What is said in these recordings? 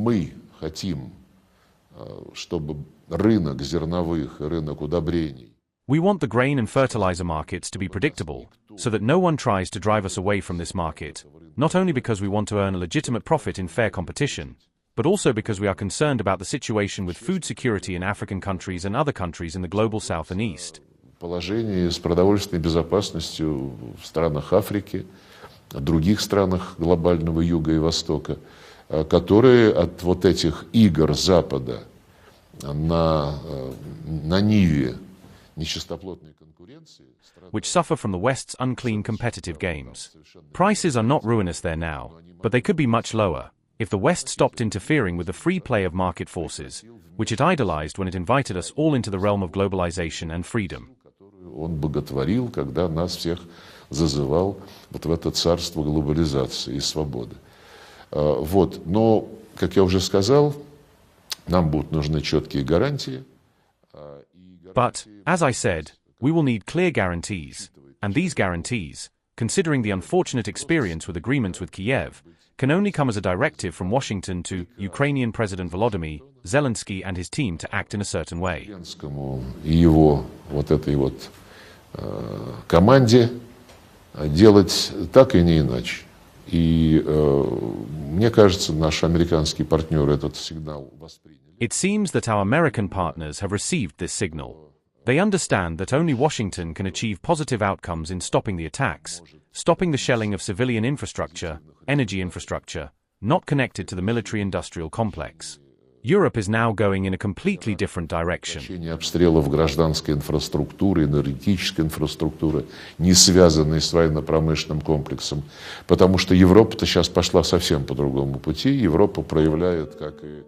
мы хотим, чтобы рынок зерновых и рынок удобрений. We want the grain and fertilizer markets to be predictable, so that no one tries to drive us away from this market, not only because we want to earn a legitimate profit in fair competition, but also because we are concerned about the situation with food security in African countries and other countries in the global south and east. Положение с продовольственной безопасностью в странах Африки, других странах глобального юга и востока, которые от вот этих игр Запада на ниве нечистоплотной конкуренции, which suffer from the West's unclean competitive games. Prices are not ruinous there now, but they could be much lower if the West stopped interfering with the free play of market forces, which it idolized when it invited us all into the realm of globalization and freedom. Он боготворил, когда нас всех зазывал вот в это царство глобализации и свободы. Вот. Но, как я уже сказал, нам будут нужны четкие гарантии. But, as I said, we will need clear guarantees, and these guarantees, considering the unfortunate experience with agreements with Kyiv, can only come as a directive from Washington to Ukrainian President Volodymyr, Zelensky and his team to act in a certain way. И его вот этой вот команде делать так и не иначе. И мне кажется, наши американские партнеры этот сигнал восприняли. It seems that our American partners have received this signal. They understand that only Washington can achieve positive outcomes in stopping the attacks, stopping the shelling of civilian infrastructure, energy infrastructure, not connected to the military-industrial complex. Europe is now going in a completely different direction. Обстрелов гражданской инфраструктуры, энергетической инфраструктуры, не связанной с военно-промышленным комплексом, потому что Европа-то сейчас пошла совсем по другому пути. Европа проявляет, как и...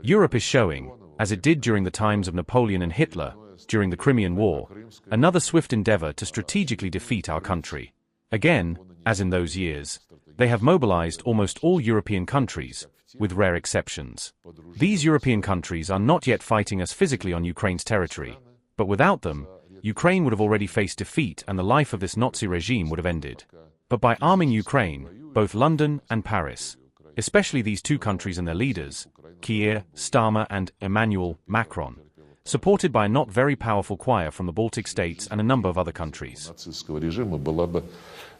Europe is showing, as it did during the times of Napoleon and Hitler, during the Crimean War, another swift endeavor to strategically defeat our country. Again, as in those years, they have mobilized almost all European countries, with rare exceptions. These European countries are not yet fighting us physically on Ukraine's territory, but without them, Ukraine would have already faced defeat and the life of this Nazi regime would have ended. But by arming Ukraine, both London and Paris, especially these two countries and their leaders, Keir, Starmer and Emmanuel, Macron, supported by a not very powerful choir from the Baltic states and a number of other countries. Нацистского режима была бы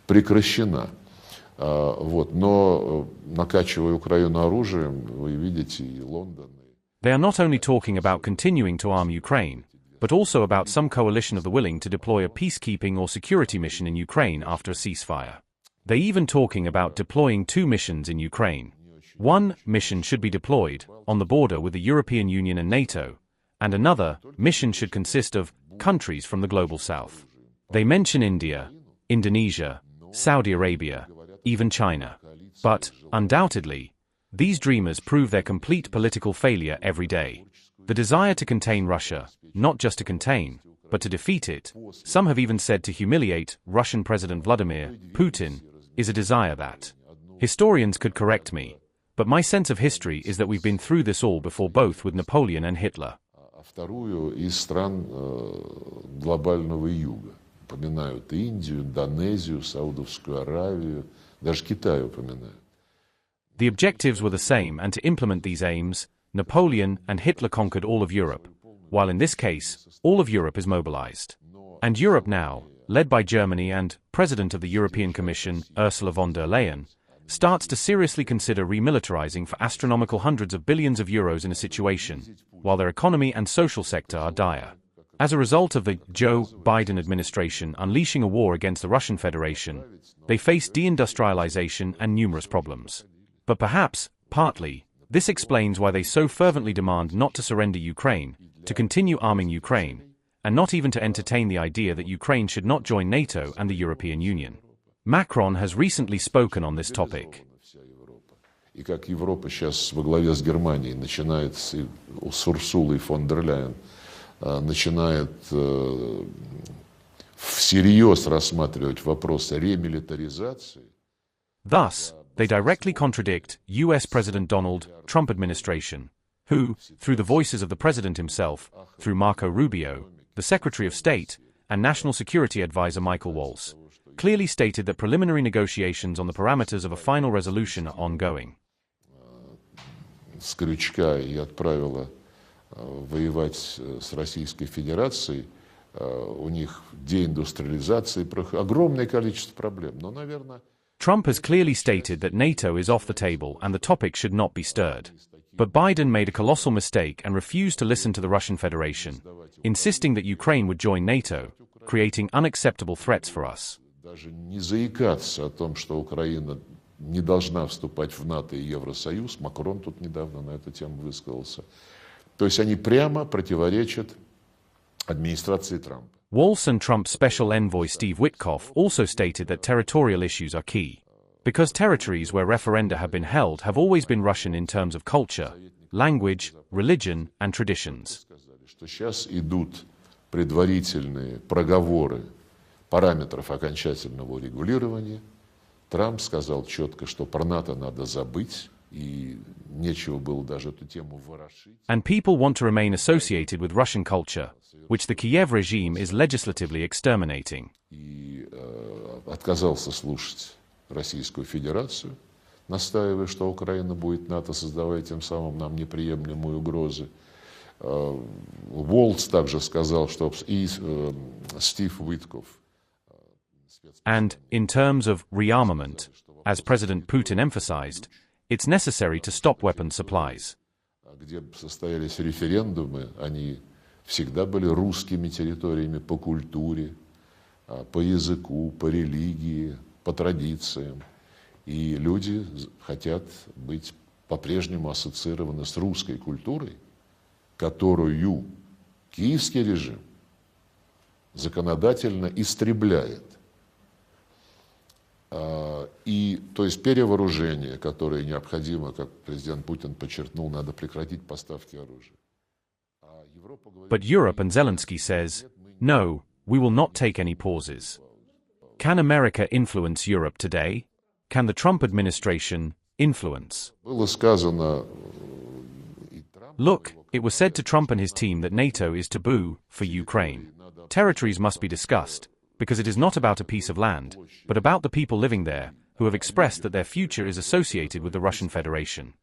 прекращена. Вот. Но накачивая Украину оружием, вы видите, и Лондон. They are not only talking about continuing to arm Ukraine, but also about some coalition of the willing to deploy a peacekeeping or security mission in Ukraine after a ceasefire. They're even talking about deploying two missions in Ukraine. One mission should be deployed on the border with the European Union and NATO, and another mission should consist of countries from the global south. They mention India, Indonesia, Saudi Arabia, even China. But, undoubtedly, these dreamers prove their complete political failure every day. The desire to contain Russia, not just to contain, but to defeat it, some have even said to humiliate Russian President Vladimir, Putin, is a desire that. Historians could correct me, but my sense of history is that we've been through this all before, both with Napoleon and Hitler. Вторую из стран глобального юга. Упоминают Индию, Индонезию, Саудовскую Аравию, даже Китай упоминают. The objectives were the same, and to implement these aims, Napoleon and Hitler conquered all of Europe, while in this case, all of Europe is mobilized. And Europe now, led by Germany and President of the European Commission, Ursula von der Leyen, starts to seriously consider remilitarizing for astronomical hundreds of billions of euros in a situation, while their economy and social sector are dire. As a result of the Joe Biden administration unleashing a war against the Russian Federation, they face deindustrialization and numerous problems. But perhaps, partly, this explains why they so fervently demand not to surrender Ukraine, to continue arming Ukraine, and not even to entertain the idea that Ukraine should not join NATO and the European Union. Macron has recently spoken on this topic. И как Европа сейчас во главе с Германией начинает с Урсулой фон дер Ляйен, начинает всерьез рассматривать вопрос ремилитаризации. Thus, they directly contradict US President Donald Trump administration, who, through the voices of the president himself, through Marco Rubio, the Secretary of State, and National Security Advisor Michael Waltz, clearly stated that preliminary negotiations on the parameters of a final resolution are ongoing. с крючка и отправила воевать с Российской Федерацией, у них деиндустриализация, огромное количество проблем. Но, наверное... Trump has clearly stated that NATO is off the table and the topic should not be stirred. But Biden made a colossal mistake and refused to listen to the Russian Federation, insisting that Ukraine would join NATO, creating unacceptable threats for us. Даже не заикаться о том, что Украина не должна вступать в НАТО и Евросоюз. Макрон тут недавно на эту тему высказался. То есть они прямо противоречат администрации Трампа. Walz and Trump's special envoy Steve Witkoff also stated that territorial issues are key, because territories where referenda have been held have always been Russian in terms of culture, language, religion, and traditions. Что сейчас идут предварительные проговоры параметров окончательного урегулирования. Трамп сказал четко, что про НАТО надо забыть, и нечего было даже эту тему ворошить. And people want to remain associated with Russian culture, which the Kyiv regime is legislatively exterminating. И отказался слушать Российскую Федерацию, настаивая, что Украина будет НАТО, создавая тем самым нам неприемлемые угрозы. Волц также сказал, что и Стив Уитков. And, in terms of rearmament, as President Putin emphasized, it's necessary to stop weapons supplies. Где состоялись референдумы, они всегда были русскими территориями по культуре, по языку, по религии, по традициям. И люди хотят быть по-прежнему ассоциированы с русской культурой, которую киевский режим законодательно истребляет. И, то есть, перевооружение, которое необходимо, как президент Путин подчеркнул, надо прекратить поставки оружия. But Europe and Zelensky says, no, we will not take any pauses. Can America influence Europe today? Can the Trump administration influence? Было сказано... Look, it was said to Trump and his team that NATO is taboo for Ukraine. Territories must be discussed, because it is not about a piece of land, but about the people living there, who have expressed that their future is associated with the Russian Federation.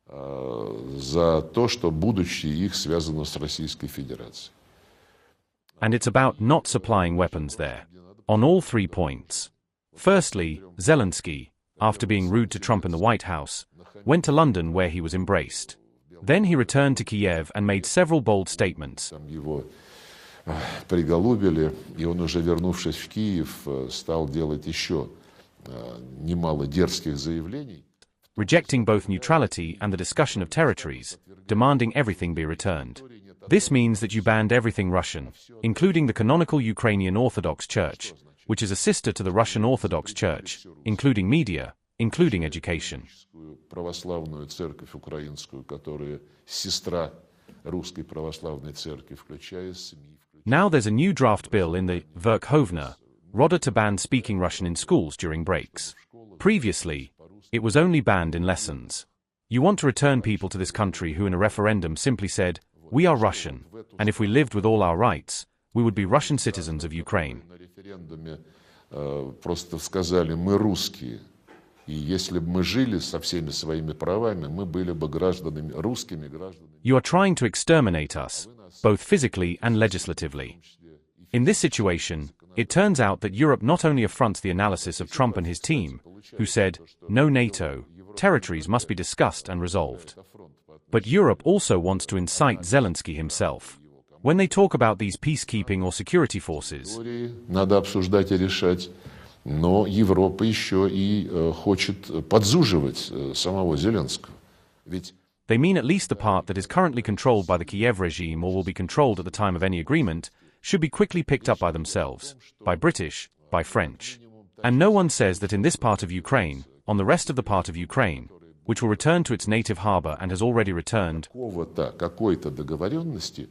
За то, что будущее их связано с Российской Федерацией. And it's about not supplying weapons there, on all 3 points. Firstly, Zelensky, after being rude to Trump in the White House, went to London where he was embraced. Then he returned to Kyiv and made several bold statements. Его приголубили, и он уже, вернувшись в Киев, стал делать еще немало дерзких заявлений. Rejecting both neutrality and the discussion of territories, demanding everything be returned. This means that you banned everything Russian, including the canonical Ukrainian Orthodox Church, which is a sister to the Russian Orthodox Church, including media, including education. Православную церковь украинскую, которая сестра русской православной церкви, включая СМИ. Now there's a new draft bill in the Verkhovna Rada to ban speaking Russian in schools during breaks. Previously, it was only banned in lessons. You want to return people to this country who in a referendum simply said, we are Russian, and if we lived with all our rights, we would be Russian citizens of Ukraine. На референдуме просто сказали, мы русские, и если бы мы жили со всеми своими правами, мы были бы гражданами, русскими гражданами. You are trying to exterminate us, both physically and legislatively. In this situation, it turns out that Europe not only affronts the analysis of Trump and his team, who said, no NATO, territories must be discussed and resolved. But Europe also wants to incite Zelensky himself. When they talk about these peacekeeping or security forces, надо обсуждать и решать, но Европа еще и хочет подзуживать самого Зеленского. Ведь they mean at least the part that is currently controlled by the Kyiv regime or will be controlled at the time of any agreement, should be quickly picked up by themselves, by British, by French. And no one says that in this part of Ukraine, on the rest of the part of Ukraine, which will return to its native harbor and has already returned, какой-то договоренности,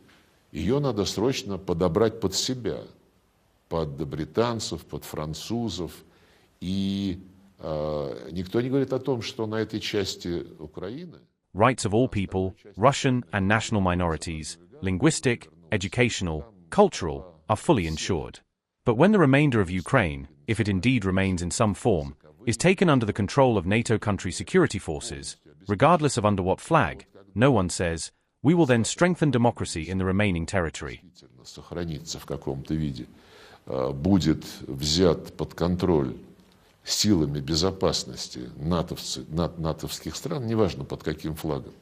ее надо срочно подобрать под себя, под британцев, под французов. И никто не говорит о том, что на этой части Украины rights of all people, Russian and national minorities, linguistic, educational, cultural, are fully ensured. But when the remainder of Ukraine, if it indeed remains in some form, is taken under the control of NATO country security forces, regardless of under what flag, no one says, we will then strengthen democracy in the remaining territory. Сохранится в каком-то виде, будет взят под контроль силами безопасности натовских стран, неважно под каким флагом.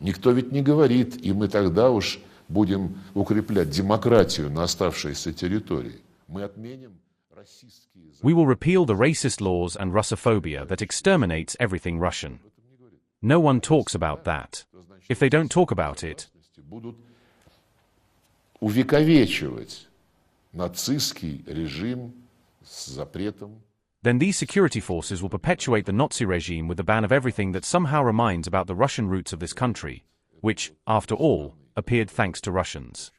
Никто ведь не говорит, и мы тогда уж будем укреплять демократию на оставшейся территории. Мы отменим российские... We will repeal the racist laws and Russophobia that exterminates everything Russian. No one talks about that. If they don't talk about it, будут увековечивать нацистский режим с запретом. Then these security forces will perpetuate the Nazi regime with the ban of everything that somehow reminds about the Russian roots of this country, which, after all, appeared thanks to Russians.